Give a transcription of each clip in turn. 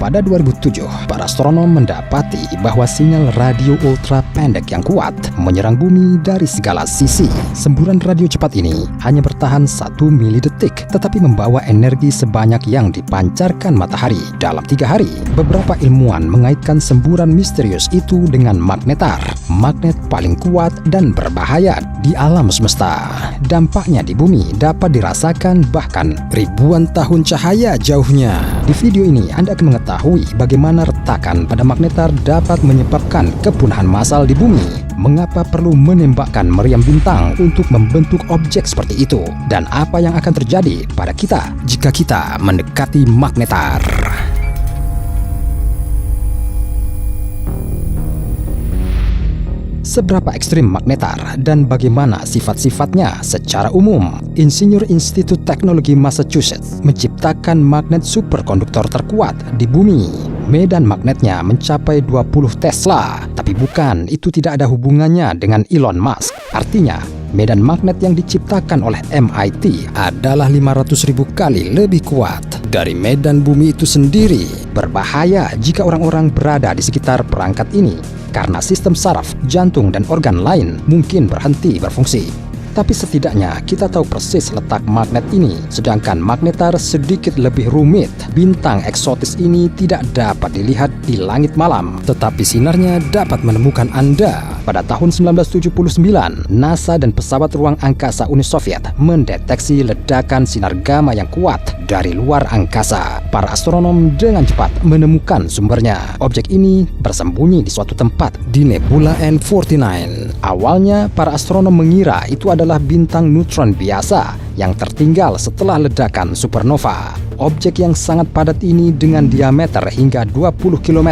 Pada 2007, para astronom mendapati bahwa sinyal radio ultra pendek yang kuat menyerang bumi dari segala sisi. Semburan radio cepat ini hanya bertahan 1 milidetik, tetapi membawa energi sebanyak yang dipancarkan matahari dalam 3 hari. Beberapa ilmuwan mengaitkan semburan misterius itu dengan magnetar, magnet paling kuat dan berbahaya di alam semesta. Dampaknya di bumi dapat dirasakan bahkan ribuan tahun cahaya jauhnya. Di video ini Anda akan mengetahui bagaimana retakan pada magnetar dapat menyebabkan kepunahan massal di bumi, mengapa perlu menembakkan meriam bintang untuk membentuk objek seperti itu, dan apa yang akan terjadi pada kita jika kita mendekati magnetar. Seberapa ekstrim magnetar dan bagaimana sifat-sifatnya secara umum? Insinyur Institut Teknologi Massachusetts menciptakan magnet superkonduktor terkuat di bumi. Medan magnetnya mencapai 20 Tesla, tapi bukan, itu tidak ada hubungannya dengan Elon Musk. Artinya, medan magnet yang diciptakan oleh MIT adalah 500.000 kali lebih kuat dari medan bumi itu sendiri. Berbahaya jika orang-orang berada di sekitar perangkat ini, karena sistem saraf, jantung, dan organ lain mungkin berhenti berfungsi. Tapi setidaknya kita tahu persis letak magnet ini, sedangkan magnetar sedikit lebih rumit. Bintang eksotis ini tidak dapat dilihat di langit malam, tetapi sinarnya dapat menemukan Anda. Pada tahun 1979, NASA dan pesawat ruang angkasa Uni Soviet mendeteksi ledakan sinar gamma yang kuat dari luar angkasa. Para astronom dengan cepat menemukan sumbernya. Objek ini bersembunyi di suatu tempat di nebula N49. Awalnya, para astronom mengira itu adalah bintang neutron biasa yang tertinggal setelah ledakan supernova. Objek yang sangat padat ini dengan diameter hingga 20 km,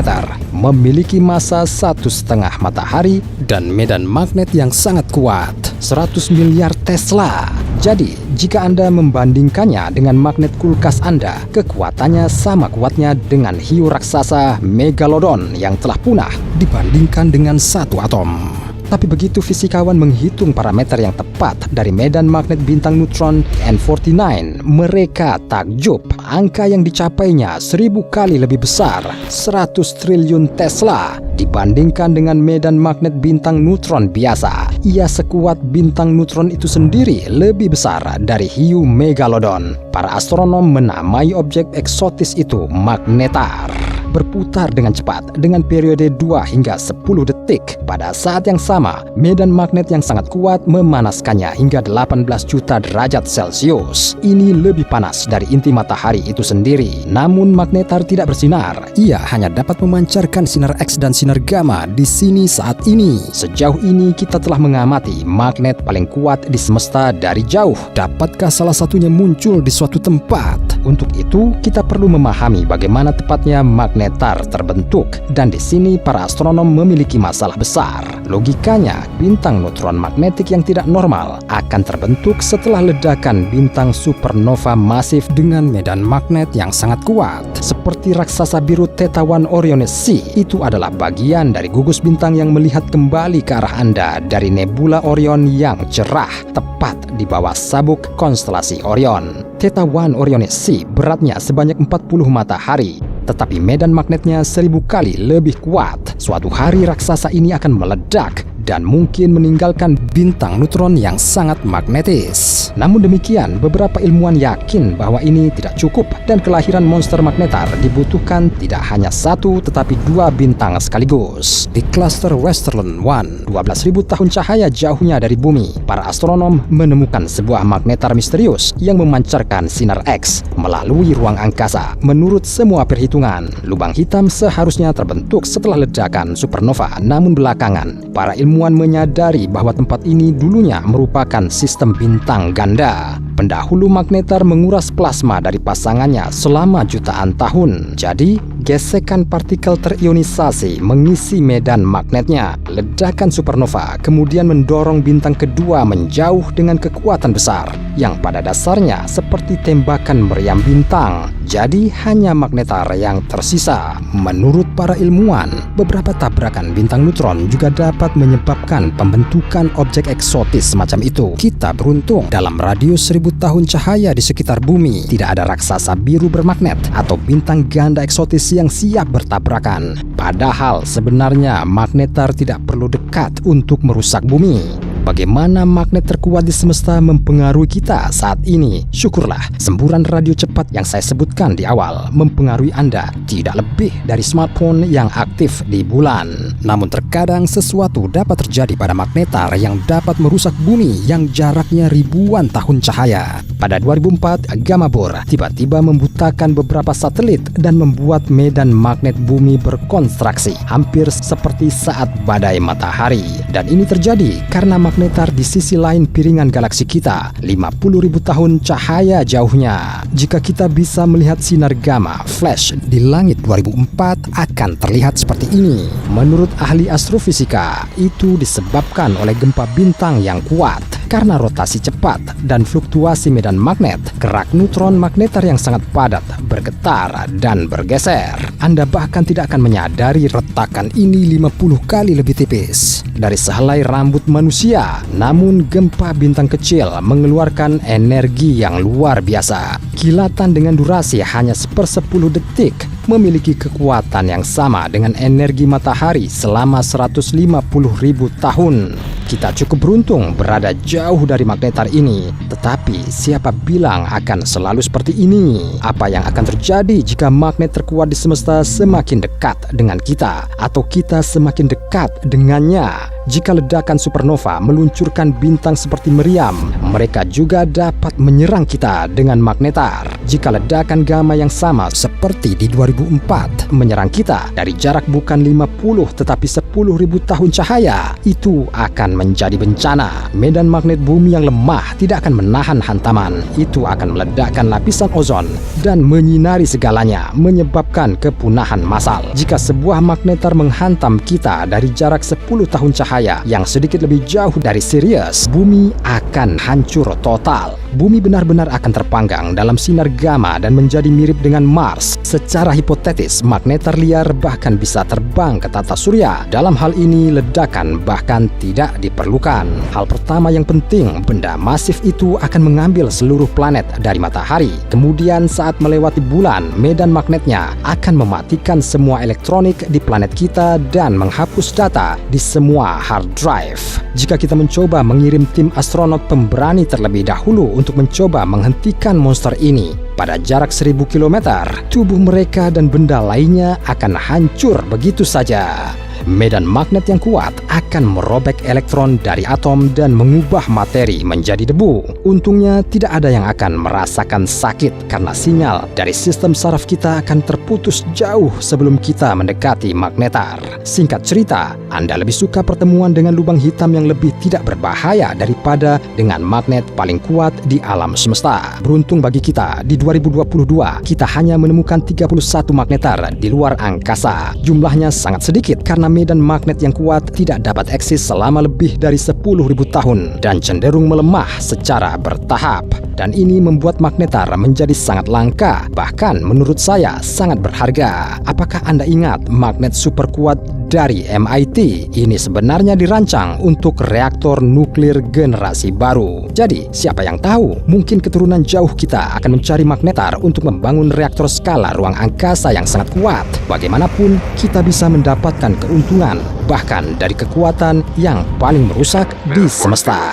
memiliki massa 1,5 matahari dan medan magnet yang sangat kuat, 100 miliar Tesla. Jadi, jika Anda membandingkannya dengan magnet kulkas Anda, kekuatannya sama kuatnya dengan hiu raksasa Megalodon yang telah punah dibandingkan dengan satu atom. Tapi begitu fisikawan menghitung parameter yang tepat dari medan magnet bintang neutron N49, mereka takjub. Angka yang dicapainya 1000 kali lebih besar, 100 triliun Tesla, dibandingkan dengan medan magnet bintang neutron biasa. Ia sekuat bintang neutron itu sendiri, lebih besar dari hiu Megalodon. Para astronom menamai objek eksotis itu magnetar. Berputar dengan cepat dengan periode 2 hingga 10 detik. Pada saat yang sama, medan magnet yang sangat kuat memanaskannya hingga 18 juta derajat Celcius. Ini lebih panas dari inti matahari itu sendiri. Namun magnetar tidak bersinar. Ia hanya dapat memancarkan sinar X dan sinar gamma di sini saat ini. Sejauh ini kita telah mengamati magnet paling kuat di semesta dari jauh. Dapatkah salah satunya muncul di suatu tempat? Untuk itu, kita perlu memahami bagaimana tepatnya magnetar terbentuk, dan di sini para astronom memiliki masalah besar. Logikanya, bintang neutron magnetik yang tidak normal akan terbentuk setelah ledakan bintang supernova masif dengan medan magnet yang sangat kuat. Seperti raksasa biru Theta 1 Orionis C, itu adalah bagian dari gugus bintang yang melihat kembali ke arah Anda dari nebula Orion yang cerah, tepat di bawah sabuk konstelasi Orion. Theta 1 Orionis C beratnya sebanyak 40 matahari, tetapi medan magnetnya 1000 kali lebih kuat. Suatu hari raksasa ini akan meledak dan mungkin meninggalkan bintang neutron yang sangat magnetis. Namun demikian, beberapa ilmuwan yakin bahwa ini tidak cukup dan kelahiran monster magnetar dibutuhkan tidak hanya satu tetapi 2 bintang sekaligus. Di cluster Westerlund 1, 12.000 tahun cahaya jauhnya dari bumi, para astronom menemukan sebuah magnetar misterius yang memancarkan sinar X melalui ruang angkasa. Menurut semua perhitungan, lubang hitam seharusnya terbentuk setelah ledakan supernova, namun belakangan para ilmuwan menyadari bahwa tempat ini dulunya merupakan sistem bintang ganda. Pendahulu magnetar menguras plasma dari pasangannya selama jutaan tahun. Jadi, gesekan partikel terionisasi mengisi medan magnetnya. Ledakan supernova kemudian mendorong bintang kedua menjauh dengan kekuatan besar yang pada dasarnya seperti tembakan meriam bintang. Jadi hanya magnetar yang tersisa. Menurut para ilmuwan, beberapa tabrakan bintang neutron juga dapat menyebabkan pembentukan objek eksotis semacam itu. Kita beruntung, dalam radius 1000 tahun cahaya di sekitar bumi tidak ada raksasa biru bermagnet atau bintang ganda eksotis yang siap bertabrakan. Padahal sebenarnya magnetar tidak perlu dekat untuk merusak bumi. Bagaimana magnet terkuat di semesta mempengaruhi kita saat ini? Syukurlah, semburan radio cepat yang saya sebutkan di awal mempengaruhi Anda tidak lebih dari smartphone yang aktif di bulan. Namun terkadang sesuatu dapat terjadi pada magnetar yang dapat merusak bumi yang jaraknya ribuan tahun cahaya. Pada 2004, Gamma Bor tiba-tiba membutakan beberapa satelit dan membuat medan magnet bumi berkontraksi, hampir seperti saat badai matahari. Dan ini terjadi karena magnetar di sisi lain piringan galaksi kita 50.000 tahun cahaya jauhnya. Jika kita bisa melihat sinar gamma flash di langit 2004 akan terlihat seperti ini. Menurut ahli astrofisika, itu disebabkan oleh gempa bintang yang kuat. Karena rotasi cepat dan fluktuasi medan magnet, kerak neutron magnetar yang sangat padat bergetar dan bergeser. Anda bahkan tidak akan menyadari retakan ini 50 kali lebih tipis dari sehelai rambut manusia. Namun gempa bintang kecil mengeluarkan energi yang luar biasa. Kilatan dengan durasi hanya 1/10 detik memiliki kekuatan yang sama dengan energi matahari selama 150.000 tahun. Kita cukup beruntung berada jauh dari magnetar ini. Tetapi siapa bilang akan selalu seperti ini? Apa yang akan terjadi jika magnet terkuat di semesta semakin dekat dengan kita, atau kita semakin dekat dengannya? Jika ledakan supernova meluncurkan bintang seperti meriam, mereka juga dapat menyerang kita dengan magnetar. Jika ledakan gamma yang sama seperti di 2004 menyerang kita dari jarak bukan 50 tetapi 10.000 tahun cahaya, itu akan menjadi bencana. Medan magnet bumi yang lemah tidak akan menahan hantaman. Itu akan meledakkan lapisan ozon dan menyinari segalanya, menyebabkan kepunahan massal. Jika sebuah magnetar menghantam kita dari jarak 10 tahun cahaya yang sedikit lebih jauh dari Sirius, bumi akan hancur total. Bumi benar-benar akan terpanggang dalam sinar gamma dan menjadi mirip dengan Mars. Secara hipotetis, magnetar liar bahkan bisa terbang ke tata surya. Dalam hal ini, ledakan bahkan tidak diperlukan. Hal pertama yang penting, benda masif itu akan mengambil seluruh planet dari matahari. Kemudian saat melewati bulan, medan magnetnya akan mematikan semua elektronik di planet kita dan menghapus data di semua hard drive. Jika kita mencoba mengirim tim astronot pemberani terlebih dahulu untuk mencoba menghentikan monster ini pada jarak 1000 km, tubuh mereka dan benda lainnya akan hancur begitu saja. Medan magnet yang kuat akan merobek elektron dari atom dan mengubah materi menjadi debu. Untungnya tidak ada yang akan merasakan sakit karena sinyal dari sistem saraf kita akan terputus jauh sebelum kita mendekati magnetar. Singkat cerita, Anda lebih suka pertemuan dengan lubang hitam yang lebih tidak berbahaya daripada dengan magnet paling kuat di alam semesta. Beruntung bagi kita, di 2022 kita hanya menemukan 31 magnetar di luar angkasa. Jumlahnya sangat sedikit karena medan magnet yang kuat tidak dapat eksis selama lebih dari 10.000 tahun dan cenderung melemah secara bertahap. Dan ini membuat magnetar menjadi sangat langka, bahkan menurut saya sangat berharga. Apakah Anda ingat magnet super kuat dari MIT? Ini sebenarnya dirancang untuk reaktor nuklir generasi baru. Jadi, siapa yang tahu, mungkin keturunan jauh kita akan mencari magnetar untuk membangun reaktor skala ruang angkasa yang sangat kuat. Bagaimanapun, kita bisa mendapatkan keuntungan, bahkan dari kekuatan yang paling merusak di semesta.